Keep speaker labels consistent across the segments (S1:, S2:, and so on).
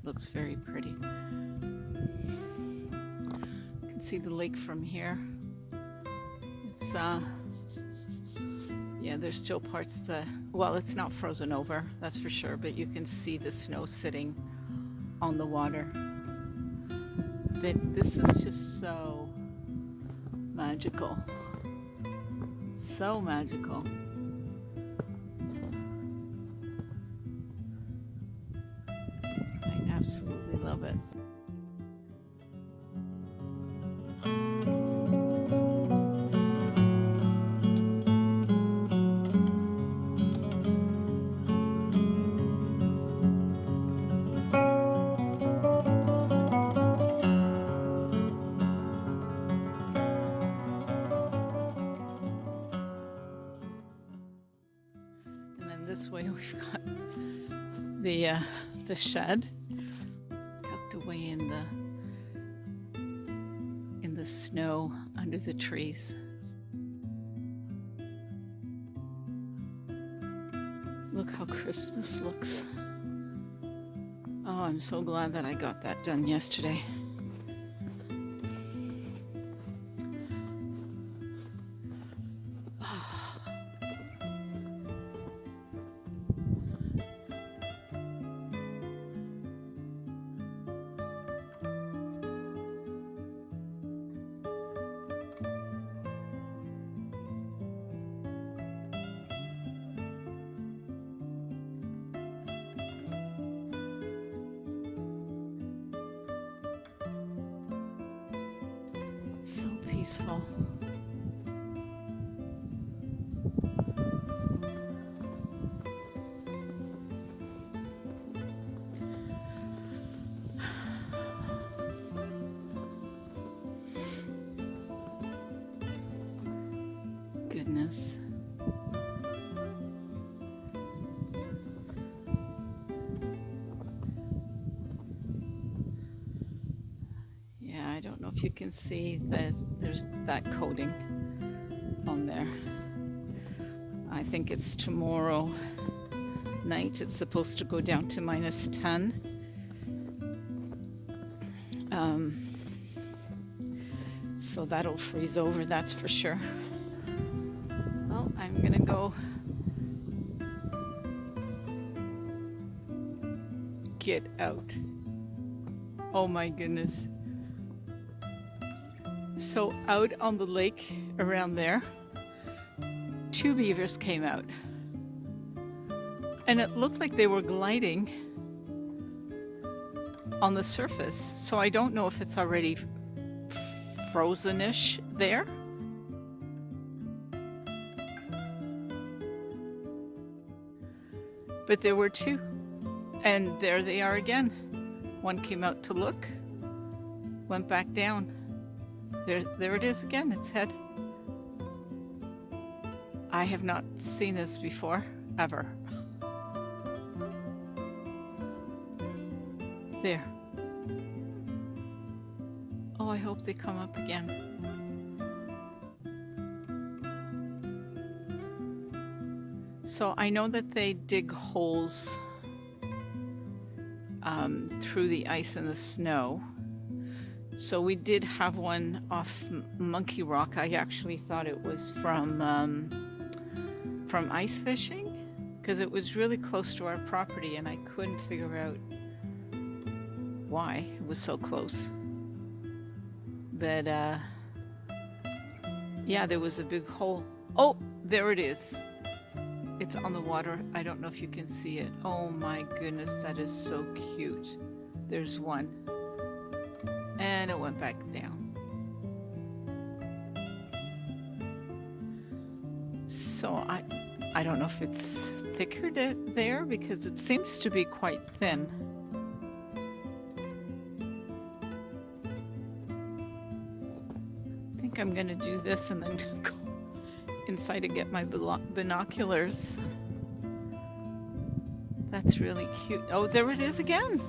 S1: looks very pretty. You can see the lake from here. It's yeah, there's still parts that, well, it's not frozen over, that's for sure, but you can see the snow sitting on the water. But this is just so magical. So magical. I absolutely love it. This way we've got the shed tucked away in the snow under the trees. Look how crisp this looks. Oh, I'm so glad that I got that done yesterday. So peaceful. Goodness. I don't know if you can see that there's that coating on there. I think it's tomorrow night. It's supposed to go down to -10. So that'll freeze over, that's for sure. Well, I'm gonna go get out. Oh my goodness. So out on the lake around there, 2 beavers came out. And it looked like they were gliding on the surface. So I don't know if it's already frozenish there. But there were 2. And there they are again. One came out to look, went back down. There it is again, its head. I have not seen this before, ever. There. Oh, I hope they come up again. So I know that they dig holes through the ice and the snow. So we did have one off Monkey Rock. I actually thought it was from ice fishing because it was really close to our property and I couldn't figure out why it was so close. But yeah, there was a big hole. Oh, there it is. It's on the water. I don't know if you can see it. Oh my goodness, that is so cute. There's one. And it went back down. So I don't know if it's thicker there because it seems to be quite thin. I think I'm gonna do this and then go inside to get my binoculars. That's really cute. Oh, there it is again.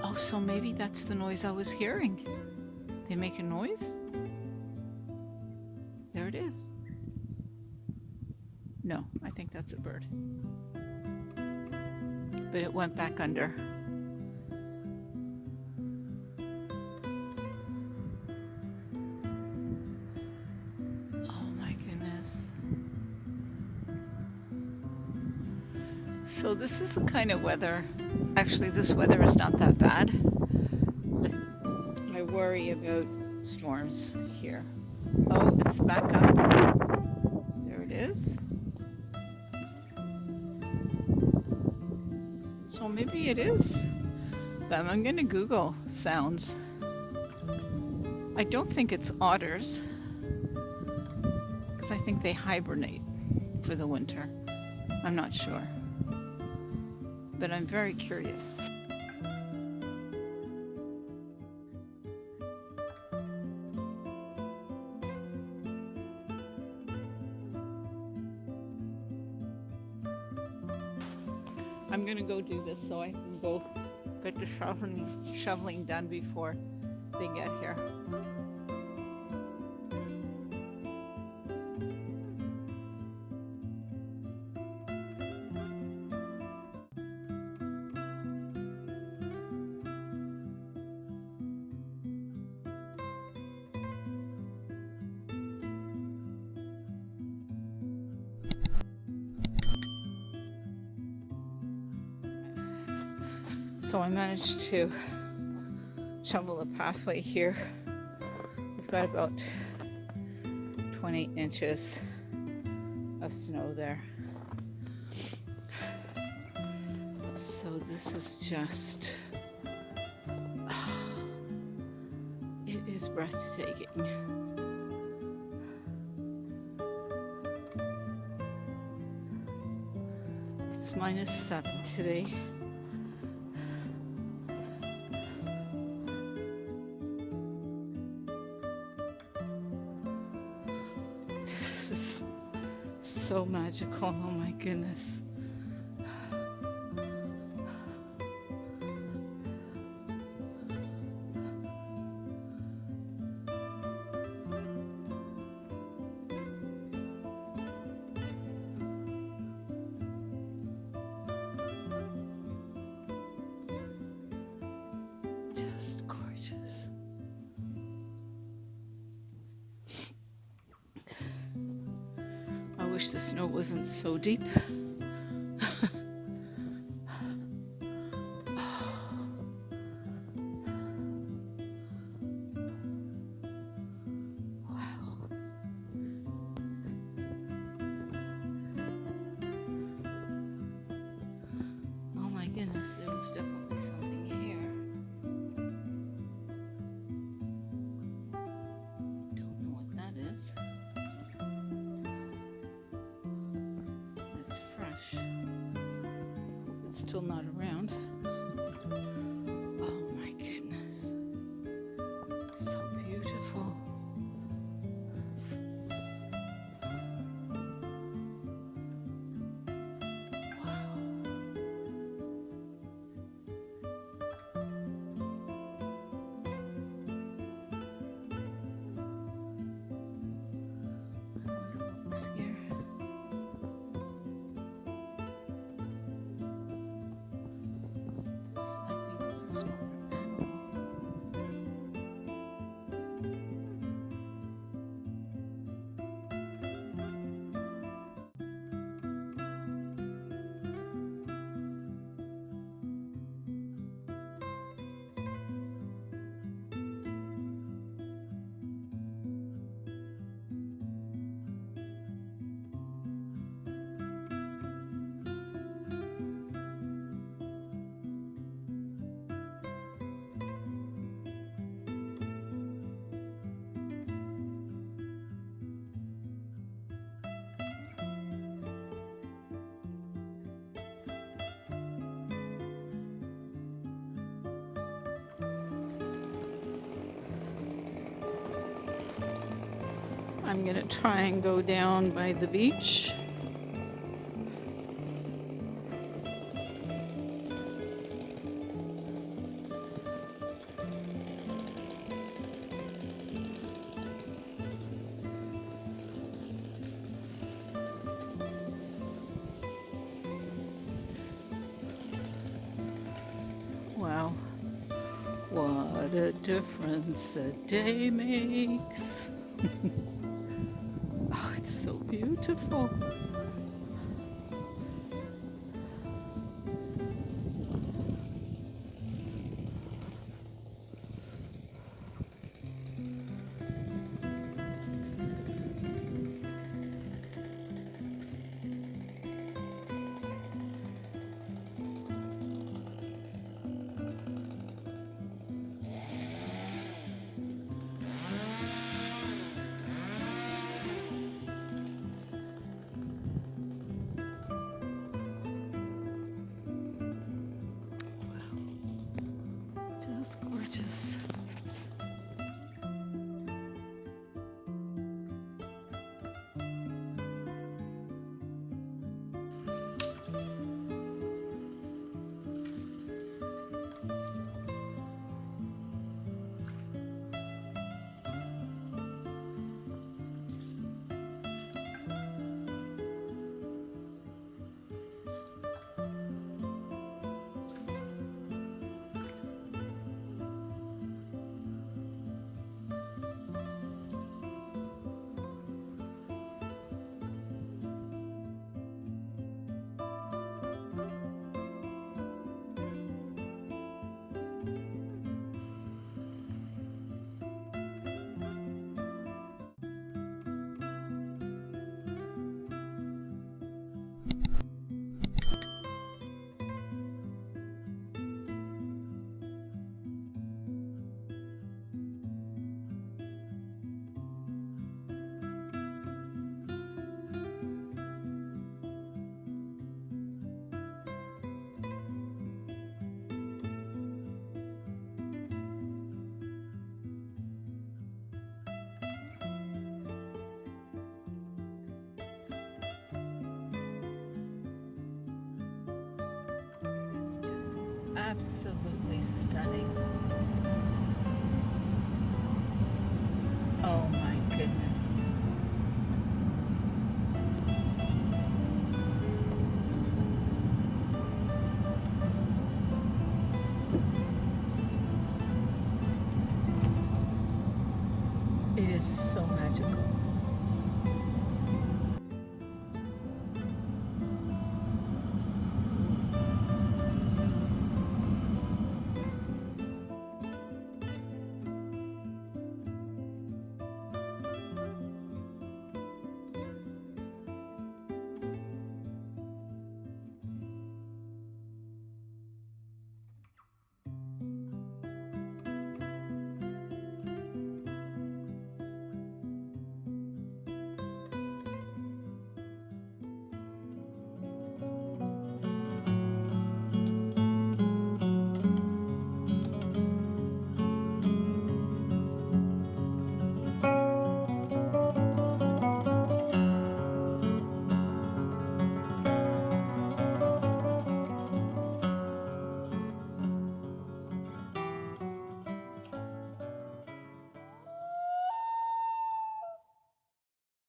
S1: Oh, so maybe that's the noise I was hearing. They make a noise? There it is. No, I think think that's a bird. But it went back under. Oh my goodness. So this is the kind of weather, actually this weather is not that bad. I worry about storms here. Oh, it's back up. There it is. So maybe it is them. I'm gonna Google sounds. I don't think it's otters, because I think they hibernate for the winter. I'm not sure, but I'm very curious. I'm gonna go do this so I can go get the shoveling done before they get here. So I managed to shovel a pathway here. We've got about 20 inches of snow there. So this is just, it is breathtaking. It's -7 today. So magical, oh my goodness. Just gorgeous. I wish the snow wasn't so deep. Wow. Oh my goodness, there was definitely something here. Don't know what that is. It's fresh. It's still not around. Oh my goodness. So beautiful. Wow. I wonder what was here. I think this is a smaller animal. I'm gonna try and go down by the beach. What a difference a day makes. Oh, it's so beautiful. Just gorgeous. It's just absolutely stunning. Oh my goodness. It is so magical.